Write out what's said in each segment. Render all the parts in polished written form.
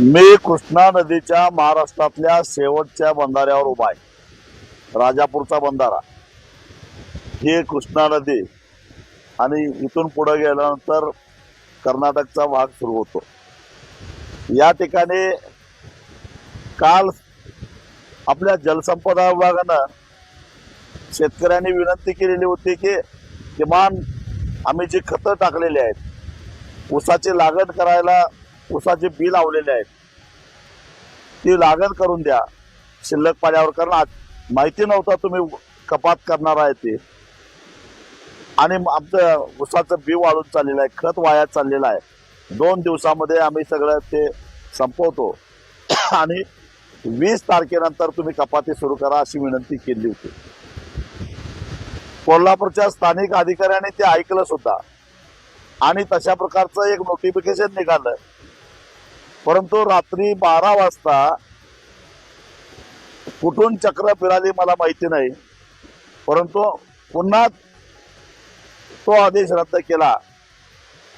मी कृष्णा नदीच्या महाराष्ट्रातल्या शेवटच्या बंधाऱ्यावर उभा आहे। राजापूरचा बंधारा, ही कृष्णा नदी आणि इथून पुढे गेल्यानंतर कर्नाटकचा भाग सुरू होतो। या ठिकाणी काल आपल्या जलसंपदा विभागानं शेतकऱ्यांनी विनंती केलेली होती की किमान आम्ही जी खतं टाकलेली आहेत, ऊसाची लागण करायला ऊसाचे बी लावलेले आहेत, ती लागण करून द्या शिल्लक पाण्यावर, कारण आज माहिती नव्हता तुम्ही कपात करणार आहे ते, आणि आमचं ऊसाचं बी वाळून चाललेलं आहे, खत वाया चाललेलं आहे। 2 दिवसामध्ये आम्ही सगळं ते संपवतो आणि 20 तारखेनंतर तुम्ही कपाती सुरू करा अशी विनंती केली होती। कोल्हापूरच्या स्थानिक अधिकाऱ्यांनी ते ऐकलं सुद्धा आणि तशा प्रकारचं एक नोटिफिकेशन निघालं। परंतु रात्री 12 वाजता कुठून चक्र फिराली मला माहिती नाही, परंतु पुन्हा तो आदेश रद्द केला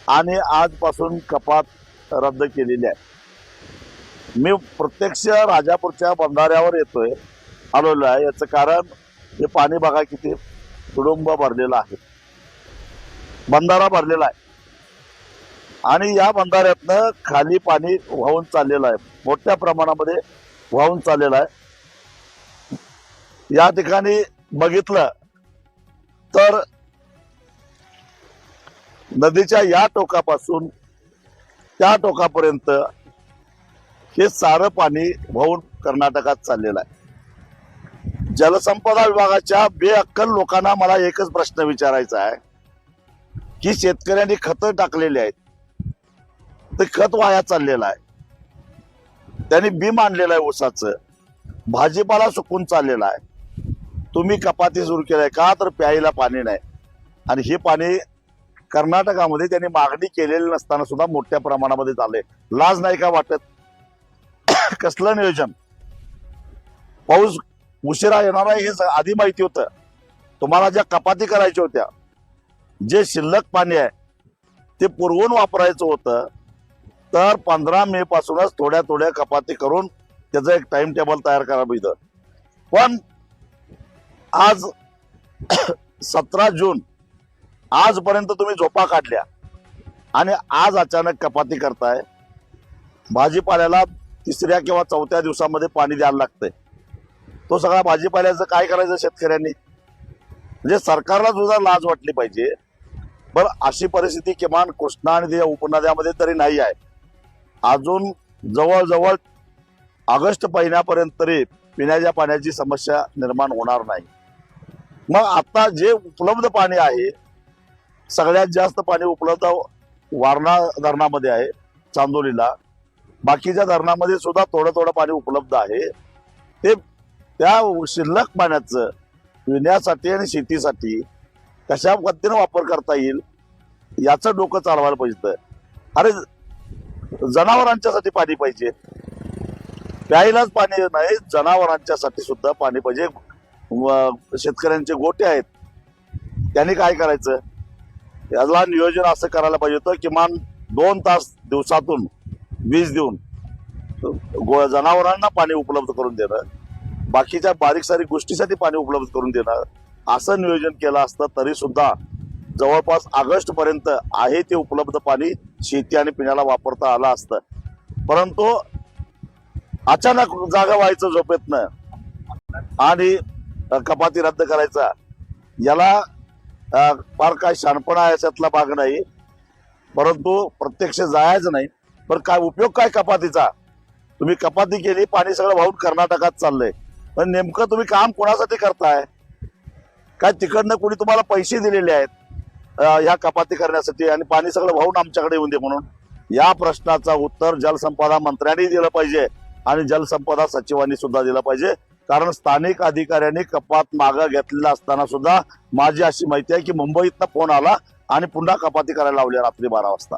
आणि आजपासून कपात रद्द केलेली आहे। मी प्रत्यक्ष राजापूरच्या बंधाऱ्यावर आलेलो आहे। याचं कारण हे पाणी बघा किती तुडुंब भरलेलं आहे, बंधारा भरलेला आहे आणि या बंधाऱ्यातनं खाली पाणी वाहून चाललेलं आहे, मोठ्या प्रमाणामध्ये वाहून चाललेलं आहे। या ठिकाणी बघितलं तर नदीच्या या टोकापासून त्या टोकापर्यंत हे सारं पाणी वाहून कर्नाटकात चाललेलं आहे। जलसंपदा विभागाच्या बेअक्कल लोकांना मला एकच प्रश्न विचारायचा आहे की शेतकऱ्यांनी खतं टाकलेली आहेत, ते खत वाया चाललेलं आहे, त्यांनी बी मांडलेलं आहे ऊसाचं, भाजीपाला सुकून चाललेला आहे, तुम्ही कपाती सुरू केलाय का? तर प्यायला पाणी नाही। आणि हे पाणी कर्नाटकामध्ये त्यांनी मागणी केलेली नसताना सुद्धा मोठ्या प्रमाणामध्ये झाले। लाज नाही का वाटत? कसलं नियोजन? पाऊस उशिरा येणार आहे हे आधी माहिती होतं तुम्हाला। ज्या कपाती करायच्या होत्या, जे शिल्लक पाणी आहे ते पुरवून वापरायचं होतं, तर 15 मे पासूनच थोड्या थोड्या कपाती करून त्याचं एक टाइम टेबल तयार करावं इथं। पण आज 17 जून, आजपर्यंत तुम्ही झोपा काढल्या आणि आज अचानक कपाती करताय। भाजीपाल्याला 3ऱ्या किंवा 4थ्या दिवसामध्ये पाणी द्यायला लागतंय, तो सगळा भाजीपाल्याचं काय करायचं शेतकऱ्यांनी? म्हणजे सरकारला सुद्धा लाज वाटली पाहिजे। पण अशी परिस्थिती किमान कृष्णा आणि त्या उपनद्यामध्ये तरी नाही आहे। अजून जवळजवळ ऑगस्ट महिन्यापर्यंत तरी पिण्याच्या पाण्याची समस्या निर्माण होणार नाही। मग आता जे उपलब्ध पाणी आहे, सगळ्यात जास्त पाणी उपलब्ध वारणा धरणामध्ये आहे, चांदोलीला, बाकीच्या धरणामध्ये सुद्धा थोडं थोडं पाणी उपलब्ध आहे। ते त्या शिल्लक पाण्याचं पिण्यासाठी आणि शेतीसाठी कशा पद्धतीने वापर करता येईल याचं डोकं चालवायला पाहिजे। अरे जनावरांच्यासाठी पाणी पाहिजे, प्यायलाच पाणी नाही, जनावरांच्यासाठी सुद्धा पाणी पाहिजे। शेतकऱ्यांचे गोटे आहेत, त्यांनी काय करायचं? याला नियोजन असं करायला पाहिजे होतं, किमान 2 तास दिवसातून वीज देऊन जनावरांना पाणी उपलब्ध करून देणं, बाकीच्या बारीक सारीक गोष्टीसाठी पाणी उपलब्ध करून देणं, असं नियोजन केलं असतं तरी सुद्धा जवळपास ऑगस्ट पर्यंत आहे ते उपलब्ध पाणी शेती आणि पिण्याला वापरता आलं असतं। परंतु अचानक जागा व्हायचं झोपेतनं आणि कपाती रद्द करायचा, याला फार काय शहाणपणा याच्यातला भाग नाही, परंतु प्रत्यक्ष जायचं नाही। पण काय उपयोग काय कपातीचा? तुम्ही कपाती केली, पाणी सगळं वाहून कर्नाटकात चाललंय, पण नेमकं तुम्ही काम कोणासाठी करताय? काय तिकडनं कोणी तुम्हाला पैसे दिलेले आहेत ह्या कपाती करण्यासाठी आणि पाणी सगळं वाहून आमच्याकडे येऊन दे म्हणून? या प्रश्नाचा उत्तर जलसंपदा मंत्र्यांनी दिलं पाहिजे आणि जलसंपदा सचिवांनी सुद्धा दिलं पाहिजे। कारण स्थानिक अधिकाऱ्यांनी कपात मागं घेतलेला असताना सुद्धा माझी अशी माहिती आहे की मुंबईतनं फोन आला आणि पुन्हा कपाती करायला लावली रात्री 12 वाजता।